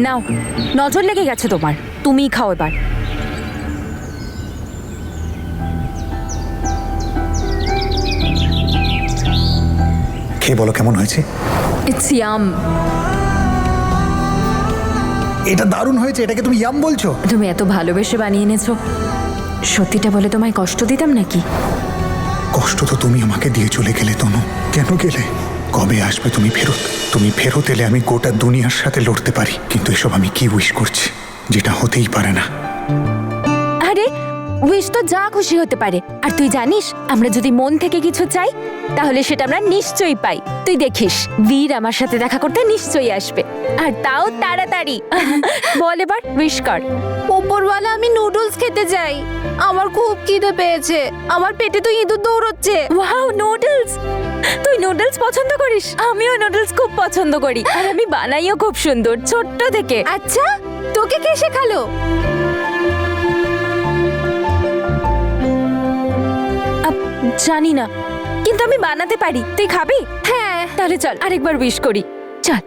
নাও, নজর লেগে গেছে তোমার, তুমিই খাও এবার। খেয়ে বলো কেমন হয়েছে। It's yum. এটা দারুণ হয়েছে, এটাকে তুমি ইয়াম বলছো? তুমি এত ভালোবেসে বানিয়ে এনেছো, সত্যিটা বলে তোমায় কষ্ট দিতাম নাকি? কষ্ট তো তুমি আমাকে দিয়ে চলে গেলে তনু। কেন গেলে? কবে আসবে তুমি ফেরত? তুমি ফেরত এলে আমি গোটা দুনিয়ার সাথে লড়তে পারি, কিন্তু এসব আমি কি উইশ করছি, যেটা হতেই পারে না। আরে উইশ তো যা খুশি হতে পারে, আর তুই জানিস আমরা যদি মন থেকে কিছু চাই তাহলে সেটা আমরা নিশ্চয়ই পাই। তুই দেখিস বীর আমার সাথে দেখা করতে নিশ্চয়ই আসবে, আর তাও তাড়াতাড়ি। বল এবার উইশ কর। উপরওয়ালা, আমি নুডলস খেতে চাই, আমার খুব খিদে পেয়েছে, আমার পেটে তো ইঁদুর দৌড়চ্ছে। Wow, noodles! তুই নুডলস পছন্দ করিস? আমিও নুডলস খুব পছন্দ করি, আর আমি বানাইও খুব সুন্দর, ছোট্ট থেকে। আচ্ছা, তোকে কে শেখালো? জানি না, কিন্তু আমি বানাতে পারি। তুই খাবি? হ্যাঁ। তাহলে চল আরেকবার উইশ করি, চল।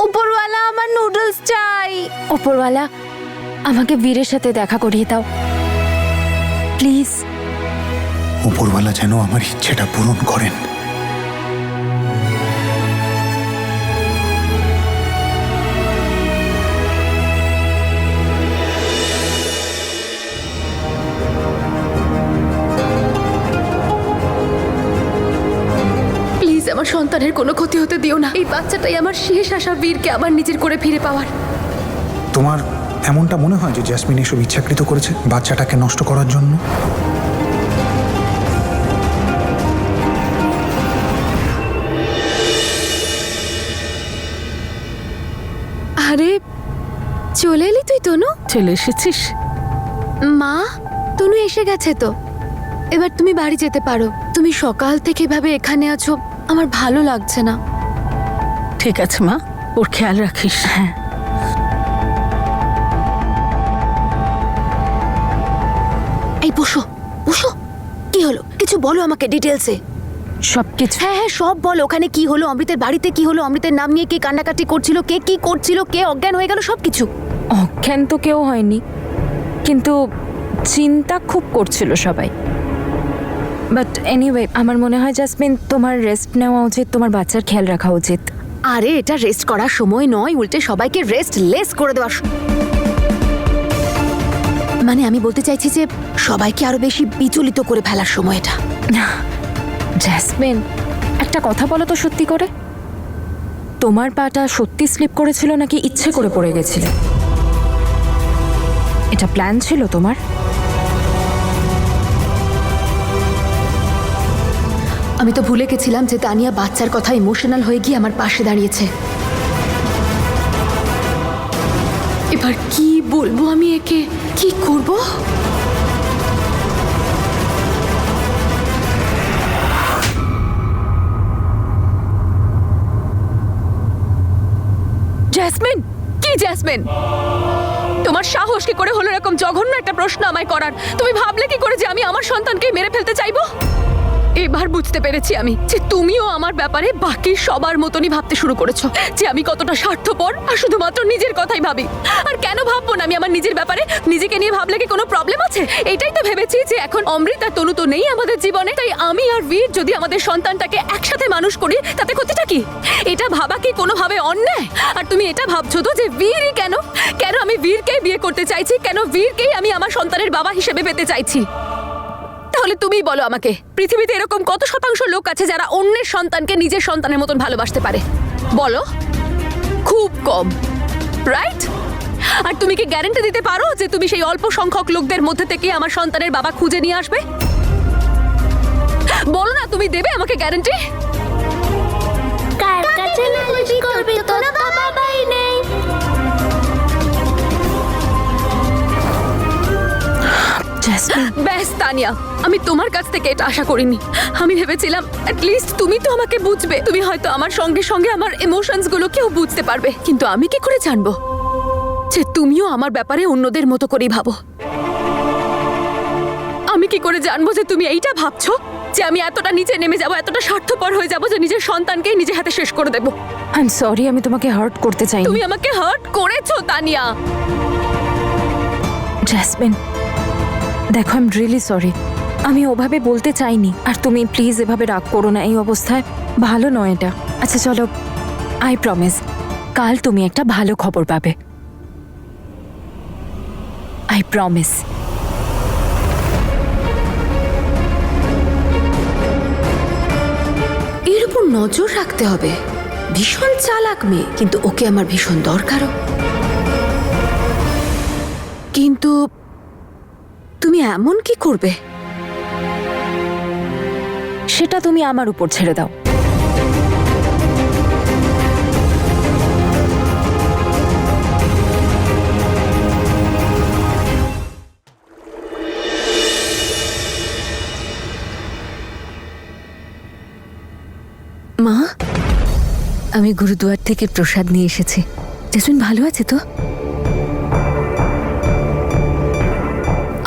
উপরওয়ালা, আমার নুডলস চাই। ওপরওয়ালা, আমাকে বীরের সাথে দেখা করিয়ে দাও প্লিজ। উপরওয়ালা যেন আমার ইচ্ছেটা পূরণ করেন। প্লিজ আমার সন্তানের কোনো ক্ষতি হতে দিও না। এই বাচ্চাটাই আমার শেষ আশা বীরকে আমার নিজের করে ফিরে পাওয়ার। তোমার এমনটা মনে হয় যে জ্যাসমিন এসব ইচ্ছাকৃত করেছে বাচ্চাটাকে নষ্ট করার জন্য? আরে চলে এলি তুই তনু? চলে এসেছিস? মা, তনু এসে গেছে তো, এবার তুমি বাড়ি যেতে পারো। তুমি সকাল থেকে এভাবে এখানে আছো, আমার ভালো লাগছে না। ঠিক আছে মা, ওর খেয়াল রাখিস। হ্যাঁ। এই বসো বসো, কি হলো কিছু বলো আমাকে ডিটেলসে। সবকিছু হ্যাঁ হ্যাঁ সব বলো, ওখানে কি হলো, অমৃতের বাড়িতে কি হলো, অমৃতের নাম নিয়ে কে কান্নাকাটি করছিল, কে কি করছিল, কে অজ্ঞান হয়ে গেল, সবকিছু। অজ্ঞান তো কেউ হয়নি, কিন্তু চিন্তা খুব করছিল সবাই। বাট এনিওয়ে, আমার মনে হয় জাসমিন তোমার রেস্ট নেওয়া উচিত, তোমার বাচ্চার খেয়াল রাখা উচিত। আরে এটা রেস্ট করার সময় নয়, উল্টে সবাইকে রেস্ট লেস করে দেওয়ার মানে আমি বলতে চাইছি যে সবাইকে আরো বেশি বিচলিত করে ফেলার সময় এটা। জাসমিন, একটা কথা বলো তো সত্যি করে, তোমার পাটা সত্যি স্লিপ করেছিল নাকি ইচ্ছে করে পড়ে গেছিল? এটা প্ল্যান ছিল তোমার? আমি তো ভুলে গেছিলাম যে তানিয়া বাচ্চার কথা ইমোশনাল হয়ে গিয়ে আমার পাশে দাঁড়িয়েছে। এবার কি বলবো আমি একে, কি করব? জাসমিন! কি জাসমিন, তোমার সাহস কি করে হলো এরকম জঘন্য একটা প্রশ্ন আমায় করার? তুমি ভাবলে কি করে যে আমি আমার সন্তানকে মেরে ফেলতে চাইবো? এবার বুঝতে পেরেছি আমি যে তুমিও আমার ব্যাপারে বাকি সবার মতনই ভাবতে শুরু করেছো, যে আমি কতটা স্বার্থপর আর শুধুমাত্র নিজের কথাই ভাবি। আর কেন ভাববো না আমি আমার নিজের ব্যাপারে? নিজেকে নিয়ে ভাবলে কি কোনো প্রবলেম আছে? এটাই তো ভেবেছি যে এখন অমৃত আর তনু তো নেই আমাদের জীবনে, তাই আমি আর বীর যদি আমাদের সন্তানটাকে একসাথে মানুষ করি তাতে ক্ষতিটা কি? এটা ভাবা কি কোনোভাবে অন্যায়? আর তুমি এটা ভাবছো তো যে বীরই কেন কেন আমি বীরকেই বিয়ে করতে চাইছি, কেন বীরকেই আমি আমার সন্তানের বাবা হিসেবে পেতে চাইছি? তাহলে তুমিই বলো আমাকে, পৃথিবীতে এরকম কত শতাংশ লোক আছে যারা অন্যের সন্তানকে নিজের সন্তানের মতন ভালোবাসতে পারে? বলো। খুব কম, রাইট? আর তুমি কি গ্যারান্টি দিতে পারো যে তুমি সেই অল্প সংখ্যক লোকদের মধ্যে থেকে আমার সন্তানের বাবা খুঁজে নিয়ে আসবে? বলো না, তুমি দেবে আমাকে গ্যারান্টি? কার কাছে নালিশ করবি, তোর বাবাই নেই। ব্যাস তানিয়া, আমি তোমার কাছ থেকে এটা আশা করিনি। আমি ভেবেছিলাম অ্যাটলিস্ট তুমি তো আমাকে বুঝবে, তুমি হয়তো আমার সঙ্গে সঙ্গে আমার ইমোশনস গুলোকেও বুঝতে পারবে, কিন্তু আমি কি করে জানবো যে তুমিও আমার ব্যাপারে অন্যদের মতো করেই ভাবো? আমি কি করে জানবো যে তুমি এইটা ভাবছো যে আমি এতটা নিচে নেমে যাব, এতটা স্বার্থপর হয়ে যাব যে নিজের সন্তানকেই নিজে হাতে শেষ করে দেব। আই এম সরি, আমি তোমাকে হার্ট করতে চাই। তুমি আমাকে হার্ট করেছো তানিয়া। জেসমিন, দেখো, আই এম রিয়েলি সরি। আমি ওভাবে বলতে চাইনি। আর তুমি প্লিজ এভাবে রাগ করো না, এই অবস্থায় ভালো নয় এটা। আচ্ছা চলো, আই প্রমিস কাল তুমি একটা ভালো খবর পাবে। I promise. এর উপর নজর রাখতে হবে। ভীষণ চালাক মেয়ে, কিন্তু ওকে আমার ভীষণ দরকারও। কিন্তু তুমি এমন কি করবে সেটা তুমি আমার উপর ছেড়ে দাও। মা, আমি গুরুদুয়ার থেকে প্রসাদ নিয়ে এসেছি। জেসমিন ভালো আছে তো?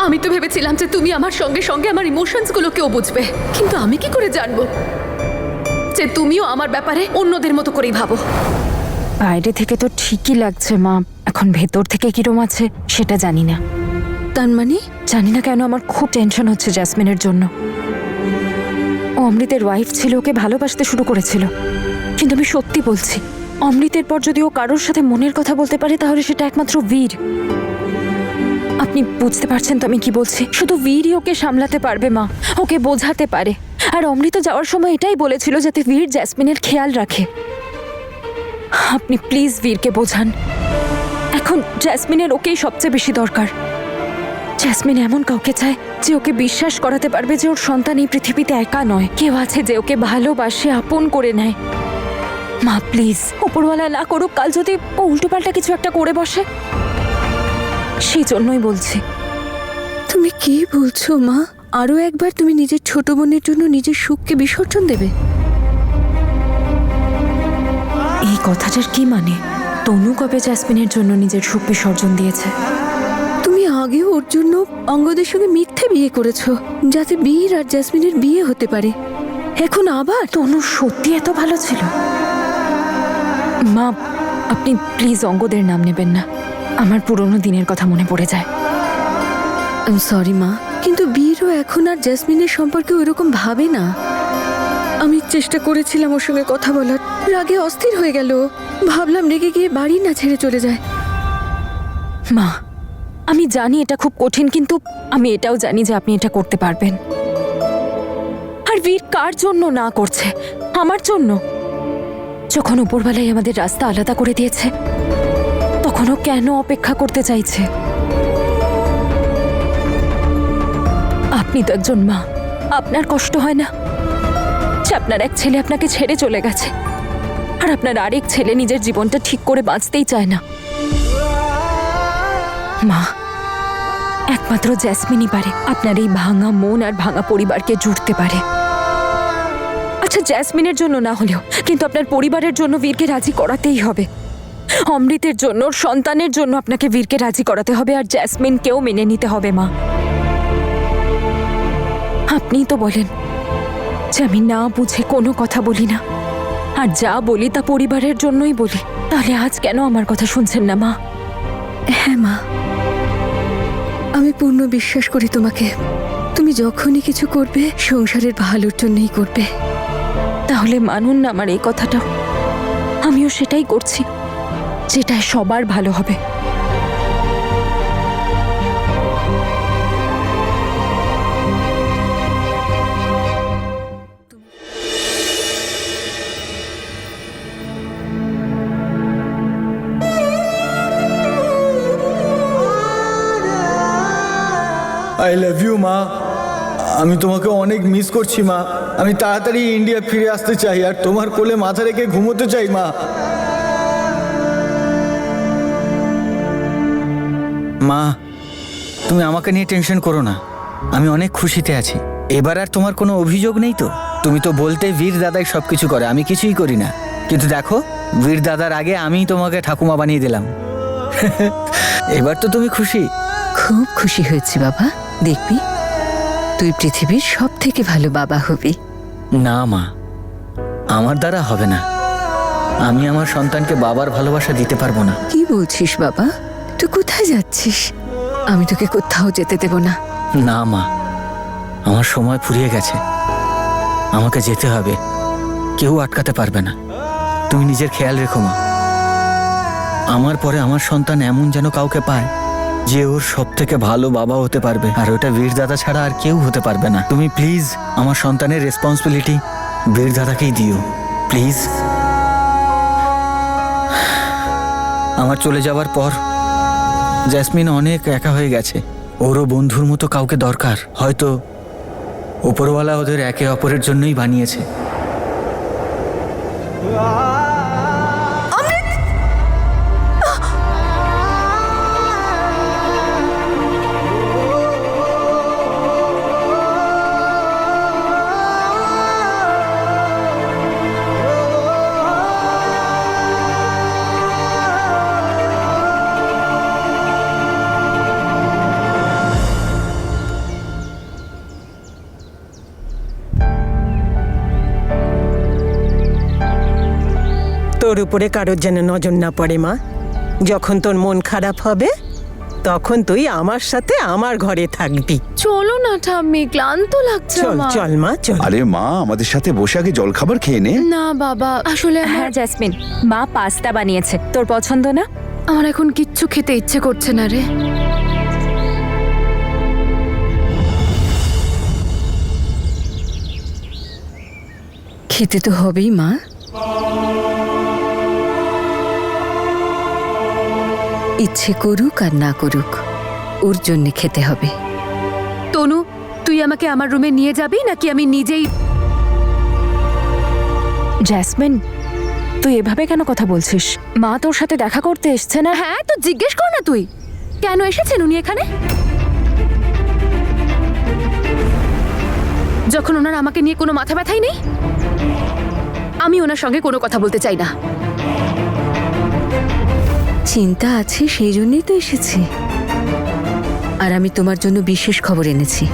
আমি তো ভেবেছিলাম যে তুমি আমার সঙ্গে সঙ্গে আমার ইমোশনস গুলোকেও বুঝবে, কিন্তু আমি কি করে জানবো যে তুমিও আমার ব্যাপারে অন্যদের মতো করেই ভাবো। বাইরে থেকে তো ঠিকই লাগছে মা, এখন ভেতর থেকে কিরম আছে সেটা জানি না। তার মানে জানি না কেন আমার খুব টেনশন হচ্ছে জেসমিনের জন্য। ও অমৃতের ওয়াইফ ছিল, ওকে ভালোবাসতে শুরু করেছিল। কিন্তু আমি সত্যি বলছি, অমৃতের পর যদি ও কারোর সাথে মনের কথা বলতে পারে তাহলে সেটা একমাত্র বীর। আপনি বুঝতে পারছেন তো আমি কি বলছি? শুধু বীরই ওকে সামলাতে পারবে মা, ওকে বোঝাতে পারে। আর অমৃত যাওয়ার সময় এটাই বলেছিল যাতে বীর জেসমিনের খেয়াল রাখে। আপনি প্লিজ বীরকে বোঝান। এখন জেসমিনের ওকেই সবচেয়ে বেশি দরকার। জেসমিন এমন কাউকে চায় যে ওকে বিশ্বাস করাতে পারবে যে ওর সন্তান এই পৃথিবীতে একা নয়, কেউ আছে যে ওকে ভালোবাসে, আপন করে নেয়। মা প্লিজ, উপরওয়ালা না করুক কাল যদি ও উল্টোপাল্টা কিছু একটা করে বসে। সেই জন্যই বলছি। তুমি কি বলছো মা? আরো একবার তুমি নিজের ছোট বোনের জন্য নিজের সুখকে বিসর্জন দেবে? এই কথাটার কি মানে? তনু কবে জেসমিনের জন্য নিজের সুখ বিসর্জন দিয়েছে? তুমি আগেও ওর জন্য অঙ্গদের সঙ্গে মিথ্যে বিয়ে করেছো যাতে বীর আর জেসমিনের বিয়ে হতে পারে। এখন আবার? তনু সত্যি এত ভালো ছিল? মা, আপনি প্লিজ অঙ্গদের নাম নেবেন না। আমার পুরনো দিনের কথা মনে পড়ে যায়। আই সরি মা, কিন্তু বীরও এখন আর জেসমিনের সম্পর্কে ওইরকম ভাবে না। আমি চেষ্টা করেছিলাম ওর সঙ্গে কথা বলার, রাগে অস্থির হয়ে গেল। ভাবলাম রেগে গিয়ে বাড়ি না ছেড়ে চলে যায়। মা, আমি জানি এটা খুব কঠিন, কিন্তু আমি এটাও জানি যে আপনি এটা করতে পারবেন। আর বীর কার জন্য না করছে? আমার জন্য। যখন উপরওয়ালাই আমাদের রাস্তা আলাদা করে দিয়েছে তখনও কেন অপেক্ষা করতে চাইছে? আপনি তো একজন মা, আপনার কষ্ট হয় না যে আপনার এক ছেলে আপনাকে ছেড়ে চলে গেছে আর আপনার আরেক ছেলে নিজের জীবনটা ঠিক করে বাঁচতেই চায় না? মা, একমাত্র জেসমিনই পারে আপনার এই ভাঙা মন আর ভাঙা পরিবারকে জুড়তে পারে। আচ্ছা, জেসমিনের জন্য না হলেও কিন্তু আপনার পরিবারের জন্য বীরকে রাজি করাতেই হবে। অমৃতের জন্য, সন্তানের জন্য আপনাকে বীরকে রাজি করাতে হবে, আর জেসমিনকেও মেনে নিতে হবে। মা, আপনিই তো বলেন যে আমি না বুঝে কোনো কথা বলি না, আর যা বলি তা পরিবারের জন্যই বলি। তাহলে আজ কেন আমার কথা শুনছেন না মা? হ্যাঁ মা, আমি পূর্ণ বিশ্বাস করি তোমাকে। তুমি যখনই কিছু করবে সংসারের ভালোর জন্যই করবে। তাহলে মানুন না আমার এই কথাটা। আমিও সেটাই করছি, যেটা সবার ভালো হবে। আই লাভ ইউ মা। আমি তোমাকে অনেক মিস করছি মা। আমি তাড়াতাড়ি ইন্ডিয়া ফিরে আসতে চাই আর তোমার কোলে মাথা রেখে ঘুমোতে চাই মা। মা, তুমি আমাকে নিয়ে টেনশন করো না, আমি অনেক খুশিতে আছি। এবার আর তোমার কোনো অভিযোগ নেই তো? তুমি তো বলতে বীর দাদাই সব কিছু করে, আমি কিছুই করি না। কিন্তু দেখো, বীর দাদার আগে আমিই তোমাকে ঠাকুমা বানিয়ে দিলাম। এবার তো তুমি খুশি? খুব খুশি হয়েছি বাবা। দেখবি তুই পৃথিবীর সব থেকে ভালো বাবা হবি। না মা, আমার দ্বারা হবে না। আমি আমার সন্তানকে বাবার ভালোবাসা দিতে পারবো না। কি বলছিস বাবা? তুই কোথায় যাচ্ছিস? আমি তোকে কোথাও যেতে দেব না। না মা, আমার সময় ফুরিয়ে গেছে, আমাকে যেতে হবে। কেউ আটকাতে পারবে না। তুমি নিজের খেয়াল রেখো মা। আমার পরে আমার সন্তান এমন যেন কাউকে পায় যে ওর সব থেকে ভালো বাবা হতে পারবে, আর ওটা বীর দাদা ছাড়া আর কেউ হতে পারবে না। তুমি প্লিজ আমার সন্তানের রেসপন্সিবিলিটি বীর দাদাকেই দিও, প্লিজ। আমার চলে যাওয়ার পর জেসমিন অনেক একা হয়ে গেছে। ওরও বন্ধুর মতো কাউকে দরকার। হয়তো উপরওয়ালা ওদের একে অপরের জন্যই বানিয়েছে। তোর উপরে কারোর যেন নজর না পড়ে মা। যখন তোর মন খারাপ হবে তখন তুই আমার সাথে আমার ঘরে থাকবি। চলো না ঠাম্মি, ক্লান্ত লাগছে চল আমার। চল মা চল। আরে মা, আমাদের সাথে বসে আগে জল খাবার খেয়ে নে। না বাবা, আসলে হ্যাঁ জেসমিন, মা পাস্তা বানিয়েছে, তোর পছন্দ না? আমার এখন কিচ্ছু খেতে ইচ্ছে করছে না রে। খেতে তো হবেই মা। ইচ্ছে করুক আর না করুক, ওর জন্য খেতে হবে। তনু, তুই আমাকে আমার রুমে নিয়ে যাবি নাকি আমি নিজেই? জেসমিন, তুই এভাবে কেন কথা বলছিস? মা তোর সাথে দেখা করতে এসছে না? হ্যাঁ, তো জিজ্ঞেস কর না তুই কেন এসেছেন উনি এখানে। যখন ওনার আমাকে নিয়ে কোনো মাথা ব্যথাই নেই, আমি ওনার সঙ্গে কোনো কথা বলতে চাই না। চিন্তা আছে, সেই জন্যই তো এসেছি। আর আমি তোমার জন্য বিশেষ খবর এনেছি।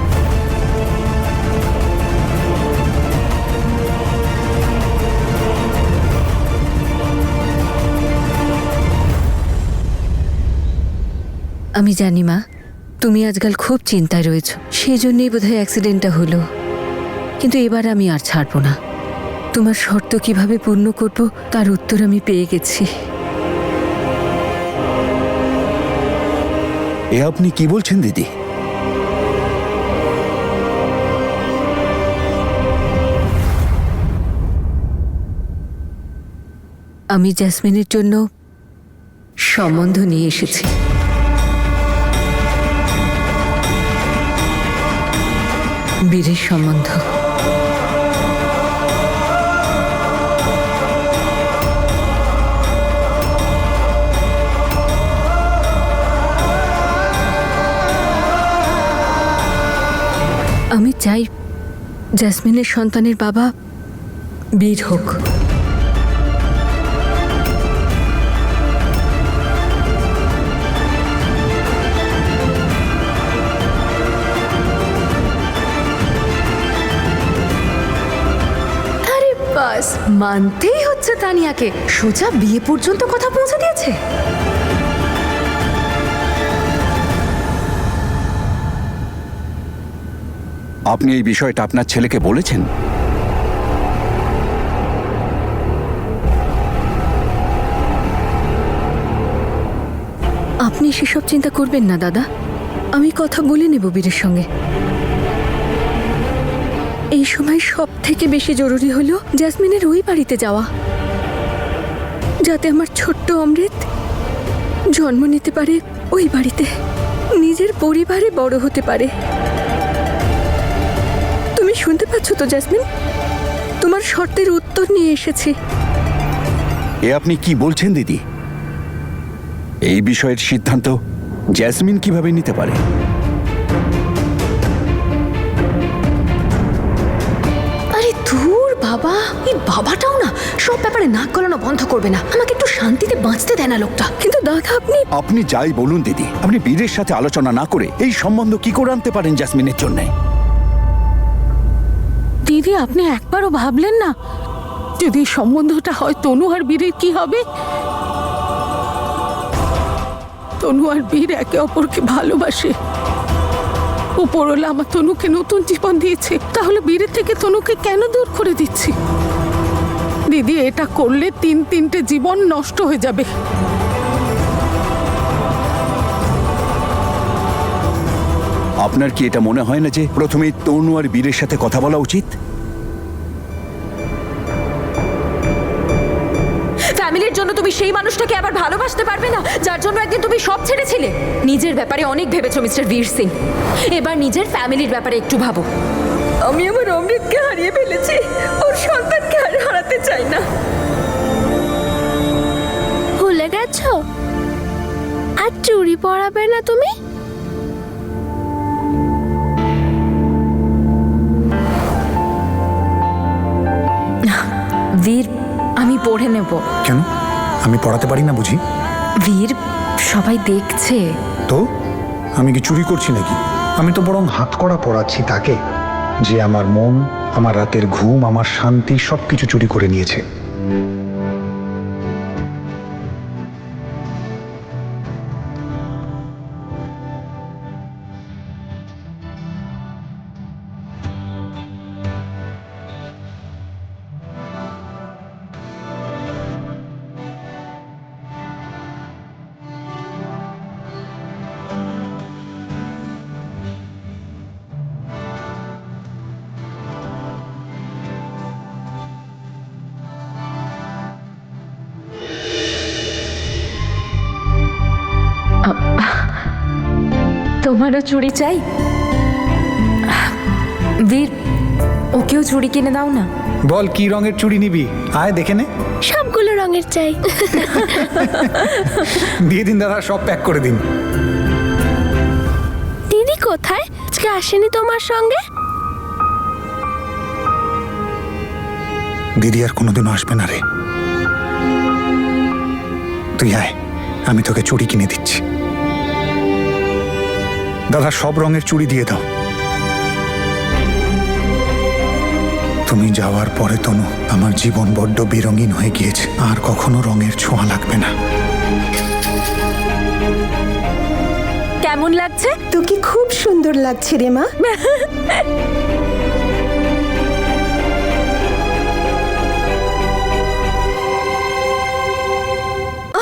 আমি জানি মা, তুমি আজকাল খুব চিন্তায় রয়েছো, সেই জন্যই বোধহয় অ্যাক্সিডেন্টটা হলো। কিন্তু এবার আমি আর ছাড়বো না। তোমার শর্ত কিভাবে পূর্ণ করব তার উত্তর আমি পেয়ে গেছি। এ আপনি কি বলছেন দিদি? আমি জেসমিনের জন্য সম্বন্ধ নিয়ে এসেছি। বীরের সম্বন্ধ। আমি চাই জেসমিনের সন্তানের বাবা বীর হোক। আরে বাস, মানতেই হচ্ছে তানিয়াকে। সোজা বিয়ে পর্যন্ত কথা পৌঁছে দিয়েছে। আপনি এই বিষয়টা আপনার ছেলেকে বলেছেন? আপনি সেসব চিন্তা করবেন না দাদা, আমি কথা বলে নেব বীরের সঙ্গে। এই সময় সব থেকে বেশি জরুরি হলো জেসমিনের ওই বাড়িতে যাওয়া, যাতে আমার ছোট্ট অমৃত জন্ম নিতে পারে ওই বাড়িতে, নিজের পরিবারে বড় হতে পারে। তুমি শুনতে পাচ্ছ তো জেসমিন? তোমার শর্তের উত্তর নিয়ে এসেছি। এ আপনি কি বলছেন দিদি? এই বিষয়ের সিদ্ধান্ত জেসমিন কিভাবে নিতে পারে? আরে ধুর বাবা, এই বাবাটাও না সব ব্যাপারে নাক গলানো বন্ধ করবে না। আমাকে একটু শান্তিতে বাঁচতে দেয় না লোকটা। কিন্তু দাদা আপনি আপনি যাই বলুন দিদি, আপনি বীরের সাথে আলোচনা না করে এই সম্বন্ধ কি করে আনতে পারেন জেসমিনের জন্য? দিদি আপনি একবারও ভাবলেন না যদি এই সম্বন্ধটা হয় তনু আর বীরের কি হবে? তনু আর বীর একে অপরকে ভালোবাসে। উপরওয়ালা আমার তনুকে নতুন জীবন দিয়েছে, তাহলে বীরের থেকে তনুকে কেন দূর করে দিচ্ছি? দিদি এটা করলে তিনটে জীবন নষ্ট হয়ে যাবে। আপনার কি এটা মনে হয় না যে প্রথমে তনু আর বীরের সাথে কথা বলা উচিত? ফ্যামিলির জন্য তুমি সেই মানুষটাকে আবার ভালোবাসতে পারবে না যার জন্য একদিন তুমি সব ছেড়েছিলে। নিজের ব্যাপারে অনেক ভেবেছো মিস্টার বীর সিং, এবার নিজের ফ্যামিলির ব্যাপারে একটু ভাবো। আমি আমার অমৃতকে হারিয়ে ফেলেছি, ওর সন্তানকে আর হারাতে চাই না। ভুলে গেছো? আর চুড়ি পরাবে না তুমি? বীর, আমি পড়ে নেব। কেন? আমি পড়াতে পারি না বুঝি? বীর, সবাই দেখছে। তো আমি কি চুরি করছি নাকি? আমি তো বরং হাতকড়া পড়াচ্ছি তাকে, যে আমার মন, আমার রাতের ঘুম, আমার শান্তি সবকিছু চুরি করে নিয়েছে। তোমারও চুড়ি চাই? বীর, ওকেও চুড়ি কিনে দাও না। বল কি রঙের চুড়ি নিবি? আয় দেখে নে। সবগুলো রঙের চাই। দিয়ে দিন দাদা, সব প্যাক করে দিন। দিদি কোথায়? আজকে আসেনি তোমার সঙ্গে? দিদি আর কোনোদিনও আসবে না রে। তুই আয়, আমি তোকে চুড়ি কিনে দিচ্ছি। দাদা, সব রঙের চুড়ি দিয়ে দাও। তুমি যাওয়ার পরে তনু, আমার জীবন বড্ড বেরঙিন হয়ে গিয়েছে। আর কখনো রঙের ছোঁয়া লাগবে না। কেমন লাগছে? তোকে খুব সুন্দর লাগছে রে মা।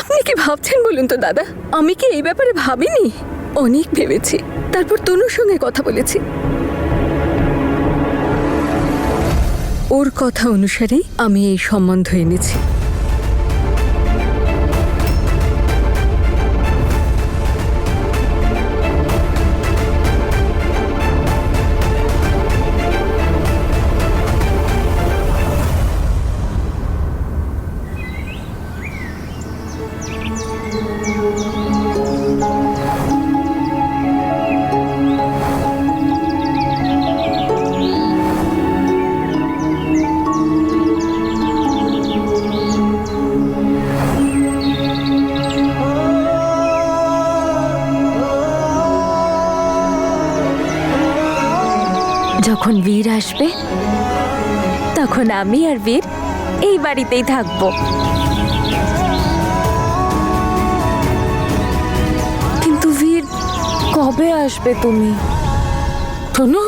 আপনি কি ভাবছেন বলুন তো দাদা? আমি কি এই ব্যাপারে ভাবিনি? অনেক ভেবেছি, তারপর তনুর সঙ্গে কথা বলেছি। ওর কথা অনুসারেই আমি এই সম্বন্ধ এনেছি। যখন বীর আসবে তখন আমি আর বীর এই বাড়িতেই থাকবো। কিন্তু বীর, কবে আসবে তুমি? তনু,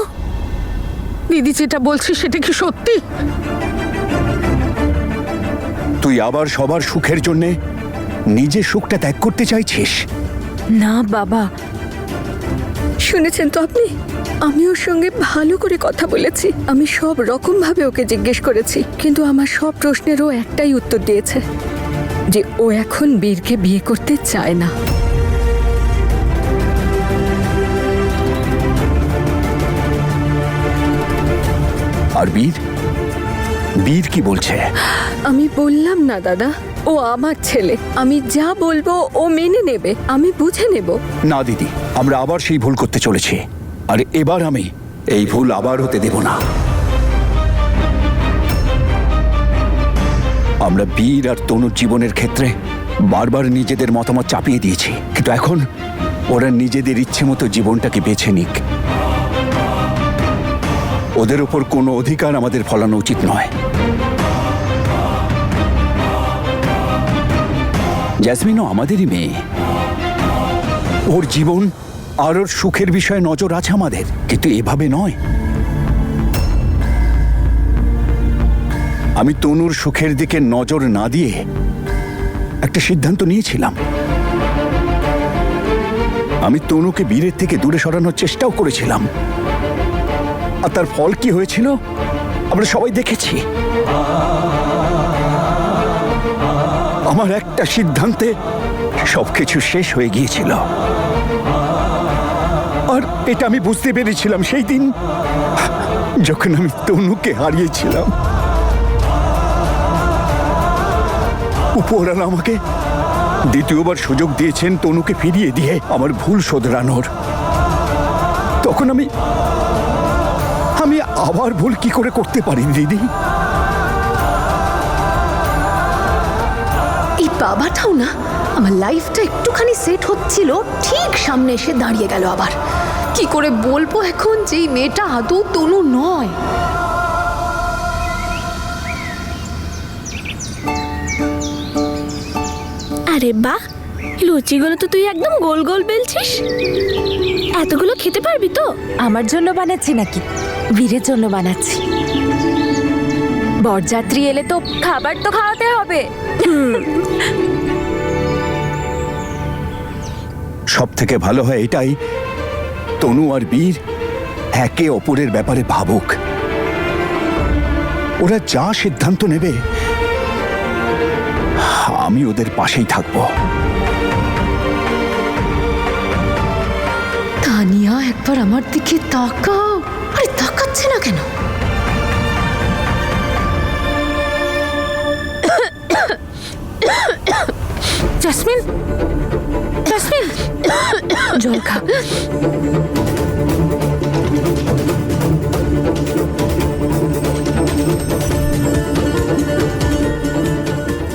দিদি যেটা বলছি সেটা কি সত্যি? তুই আবার সবার সুখের জন্য নিজের সুখটা ত্যাগ করতে চাইছিস? না বাবা। শুনেছেন তো আপনি? আমি ওর সঙ্গে ভালো করে কথা বলেছি। আমি সব রকম ভাবে ওকে জিজ্ঞেস করেছি, কিন্তু আমার সব প্রশ্নেরও একটাই উত্তর দিয়েছে, যে ও এখন বীরকে বিয়ে করতে চায় না। আর বীর, বীর কি বলছে? আমি বললাম না দাদা, ও আমার ছেলে। আমি যা বলবো ও মেনে নেবে, আমি বুঝে নেব। না দিদি, আমরা আবার সেই ভুল করতে চলেছি, আর এবার আমি এই ভুল আবার হতে দেব না। আমরা বীর আর তনুর জীবনের ক্ষেত্রে বারবার নিজেদের মতামত চাপিয়ে দিয়েছি, কিন্তু এখন ওরা নিজেদের ইচ্ছে মতো জীবনটাকে বেছে নিক। ওদের ওপর কোনো অধিকার আমাদের ফলানো উচিত নয়। জ্যাসমিনও আমাদেরই মেয়ে, ওর জীবন আর ওর সুখের বিষয়ে নজর আছে আমাদের, কিন্তু এভাবে নয়। আমি তনুর সুখের দিকে নজর না দিয়ে একটা সিদ্ধান্ত নিয়েছিলাম। আমি তনুকে বীরের থেকে দূরে সরানোর চেষ্টাও করেছিলাম, আর তার ফল কি হয়েছিল আমরা সবাই দেখেছি। আমার একটা সিদ্ধান্তে সবকিছু শেষ হয়ে গিয়েছিল, আর এটা আমি বুঝতে পেরেছিলাম সেই দিন যখন আমি তনুকে হারিয়েছিলাম। উপরওয়ালা আমাকে দ্বিতীয়বার সুযোগ দিয়েছেন তনুকে ফিরিয়ে দিয়ে আমার ভুল শোধরানোর। তখন আমি আবার ভুল কি করে করতে পারি দিদি? এই বাবাটাও না, আমার লাইফটা একটুখানি সেট হচ্ছিল, ঠিক সামনে এসে দাঁড়িয়ে গেল আবার। কি করে বলবো এখন যে এই মেয়েটা আদৌ তনু নয়? আরে বাহ, লুচিগুলো তো তুই একদম গোল গোল বেলছিস। এতগুলো খেতে পারবি তো? আমার জন্য বানাচ্ছি নাকি বীরের জন্য বানাচ্ছি? বরযাত্রী এলে তো খাবার তো খাওয়াতে হবে। সব থেকে ভালো হয় এটাই, তনু আর বীর একে অপরের ব্যাপারে ভাবুক। ওরা যা সিদ্ধান্ত নেবে আমি ওদের পাশেই থাকবো। তানিয়া, একবার আমার দিকে তাকাও। আরে তাকাচ্ছে না কেন? জাসমিন, জাসমিন, জল খা।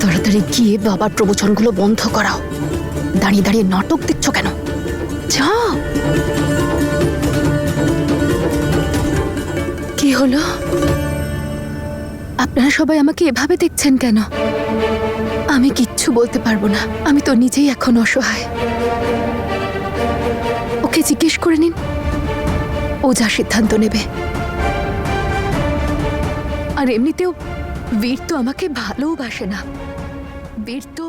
তাড়াতাড়ি গিয়ে বাবার প্রবচনগুলো বন্ধ করাও। দাঁড়িয়ে দাঁড়িয়ে নাটক দেখছো কেন? যাও। কি হলো? আপনারা সবাই আমাকে এভাবে দেখছেন কেন? আমি কিচ্ছু বলতে পারবো না, আমি তো নিজেই এখন অসহায়। ওকে জিজ্ঞেস করে নিন, ও যা সিদ্ধান্ত নেবে। আর এমনিতেও বীর তো আমাকে ভালোবাসে না। বীর তো